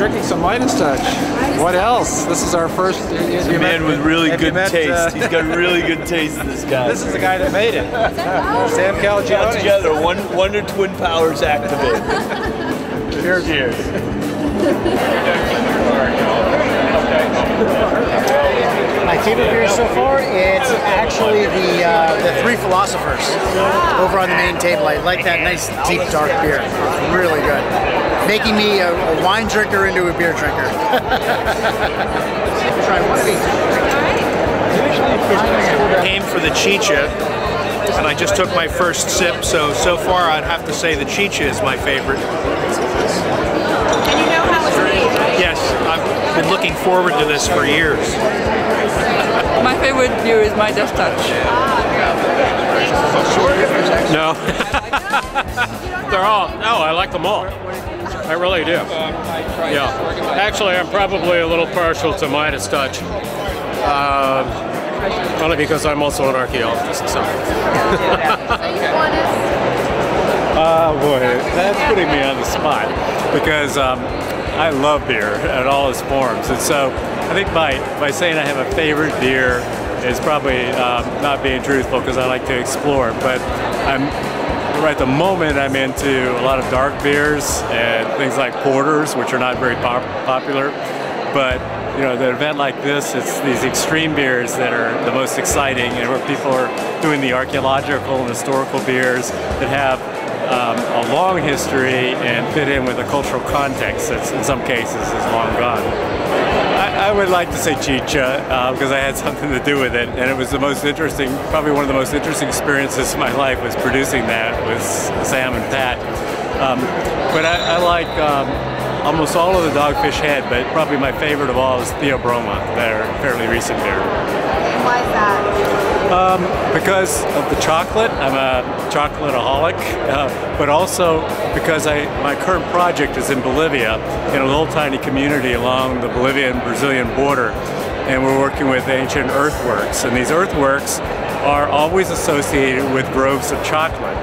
drinking some Midas Touch. What else? This is our first. He's a man with really good taste. He's got really good taste, this guy. This is the guy that made it. Sam Calagione. Together, Wonder Twin Powers activate. Cheers. Cheers. My favorite beer so far, it's actually the Three Philosophers over on the main table. I like that nice deep dark beer. It's really good. Making me a wine drinker into a beer drinker. Try one of these. Came for the Chicha, and I just took my first sip, so far I'd have to say the Chicha is my favorite. And you know how it's made, right? Yes, I've been looking forward to this for years. My favorite beer is Midas Touch. No. They're all, no, I like them all. I really do. Yeah. Actually, I'm probably a little partial to Midas Touch. Only because I'm also an archaeologist, so. Boy, that's putting me on the spot because I love beer in all its forms, and so I think by saying I have a favorite beer is probably not being truthful because I like to explore. But right at the moment I'm into a lot of dark beers and things like porters, which are not very popular. But you know, the event like this, it's these extreme beers that are the most exciting, and where people are doing the archaeological and historical beers that have a long history and fit in with a cultural context that's in some cases is long gone. I would like to say Chicha because I had something to do with it, and it was the most interesting, probably one of the most interesting experiences of my life was producing that with Sam and Pat. But I like almost all of the Dogfish head, but probably my favorite of all is Theobroma, their fairly recent beer. Why is that? Because of the chocolate. I'm a chocolate-aholic, but also because my current project is in Bolivia, in a little tiny community along the Bolivian-Brazilian border, and we're working with ancient earthworks, and these earthworks are always associated with groves of chocolate.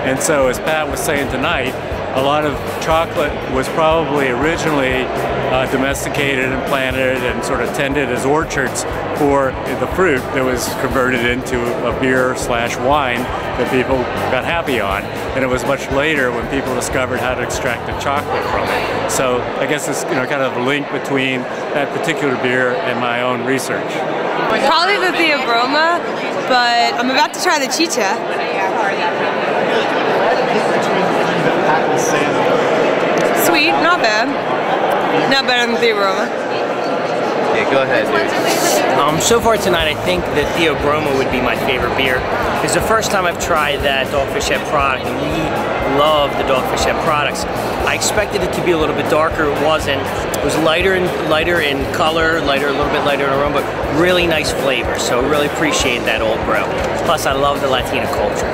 And so, as Pat was saying tonight, a lot of chocolate was probably originally domesticated and planted and sort of tended as orchards for the fruit that was converted into a beer/wine that people got happy on. And it was much later when people discovered how to extract the chocolate from it. So I guess it's kind of a link between that particular beer and my own research. Probably the Theobroma, but I'm about to try the Chicha. Sweet, not bad. Not better than Theobroma. Yeah, go ahead, dude. So far tonight, I think the Theobroma would be my favorite beer. It's the first time I've tried that Dogfish Head product, and we love the Dogfish Head products. I expected it to be a little bit darker. It wasn't. It was lighter in color, a little bit lighter in aroma, but really nice flavor. So really appreciate that old brew. Plus, I love the Latina culture.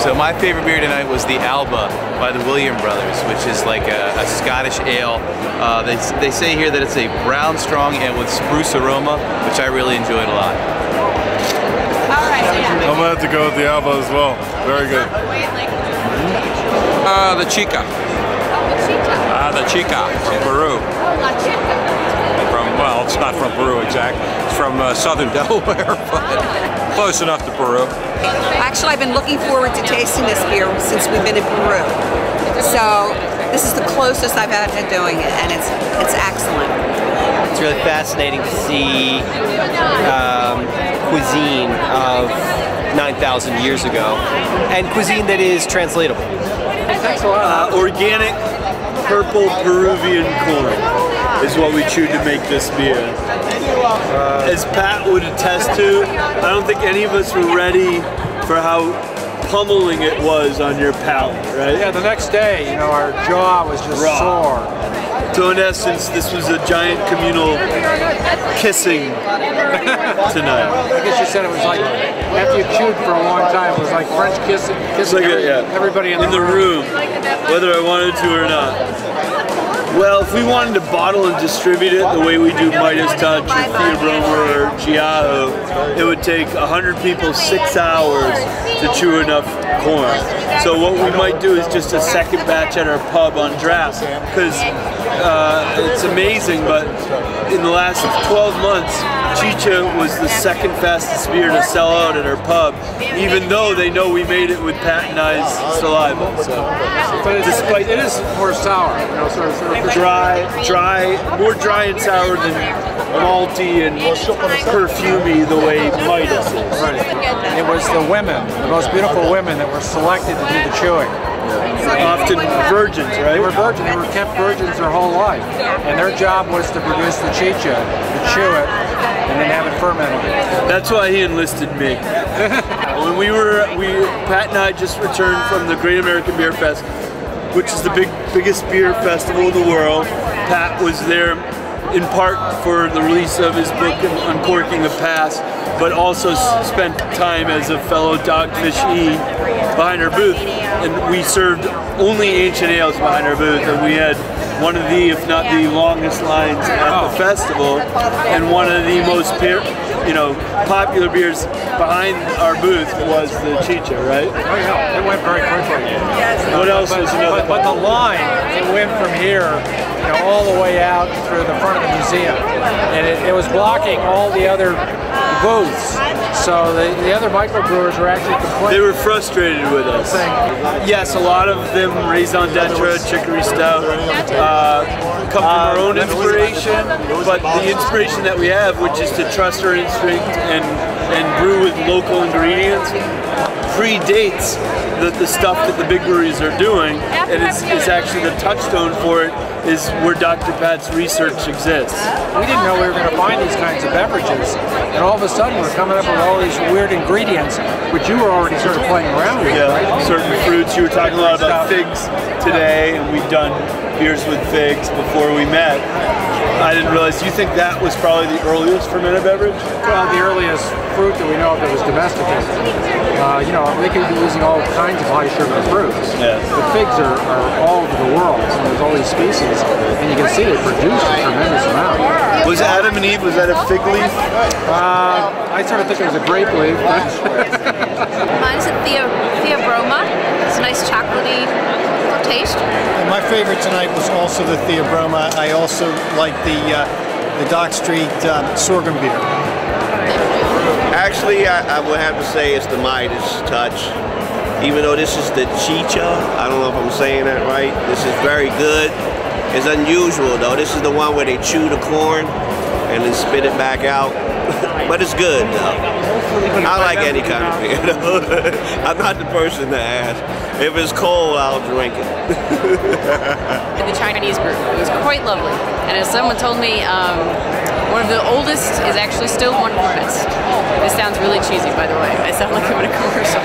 So my favorite beer tonight was the Alba by the William Brothers, which is like a Scottish ale. They say here that it's a brown strong and with spruce aroma, which I really enjoyed a lot. I'm gonna have to go with the Alba as well. Very good. The Chicha. The Chicha from Peru. Well, it's not from Peru exactly. It's from southern Delaware, but close enough to Peru. Actually, I've been looking forward to tasting this beer since we've been in Peru. So this is the closest I've had to doing it, and it's excellent. It's really fascinating to see cuisine of 9,000 years ago, and cuisine that is translatable. Organic purple Peruvian corn is what we chewed to make this beer. As Pat would attest to, I don't think any of us were ready for how pummeling it was on your palate, right? Yeah, the next day, our jaw was just sore. So in essence, this was a giant communal kissing tonight. I guess you said it was like, after you chewed for a long time, it was like French kissing like everybody in the room, whether I wanted to or not. Well, if we wanted to bottle and distribute it the way we do Midas Touch or Theobroma or Chiajo, it would take 100 people 6 hours to chew enough corn. So what we might do is just a second batch at our pub on draft, because it's amazing, but in the last 12 months, Chicha was the second fastest beer to sell out at our pub, even though they know we made it with patented saliva. So, but it is more sour, you know, sort of dry, more dry and sour than malty and perfumey the way Midas is. Right. It was the women, the most beautiful women that were selected to do the chewing. Often virgins, right? They were virgins. They were kept virgins their whole life, and their job was to produce the chicha, to chew it, and then have it fermented. That's why he enlisted me. When Pat and I just returned from the Great American Beer Fest, which is the biggest beer festival in the world. Pat was there in part for the release of his book, Uncorking the Past, but also spent time as a fellow Dogfish E behind our booth. And we served only ancient ales behind our booth, and we had one of the, if not the longest lines at the festival, and one of the most popular beers behind our booth was the Chicha, right? Oh yeah, it went very quickly. What else was another? But the line, it went from here, all the way out through the front of the museum, and it was blocking all the other booths. So the other microbrewers were actually complaining. They were frustrated with us. Yes, a lot of them raison d'etre, chicory stout, come from our own inspiration, but the inspiration that we have, which is to trust our instinct and brew with local ingredients, predates the stuff that the big breweries are doing, and it's actually the touchstone for it is where Dr. Pat's research exists. We didn't know we were going to find these kinds of beverages, and all of a sudden we're coming up with all these weird ingredients, which you were already sort of playing around with, right? Certain fruits. You were talking a lot about figs today, and we've done beers with figs before we met. I didn't realize, you think that was probably the earliest fermented beverage? Well, the earliest fruit that we know of that was domesticated. They could be using all kinds of high sugar fruits. Yeah. But figs are all over the world, and there's all these species, and you can see they produce a tremendous amount. Was Adam and Eve, was that a fig leaf? I sort of think it was a grape leaf. Mine is a Theobroma. It's a nice chocolatey taste. And my favorite tonight was also the Theobroma. I also like the Dock Street sorghum beer. Actually, I would have to say it's the Midas Touch. Even though this is the Chicha, I don't know if I'm saying that right. This is very good. It's unusual though. This is the one where they chew the corn and then spit it back out. But it's good though. I like any kind of beer. I'm not the person to ask. If it's cold, I'll drink it. The Chinese brew. It was quite lovely. And as someone told me, one of the oldest is actually still one of the best. This sounds really cheesy, by the way. I sound like I'm in a commercial.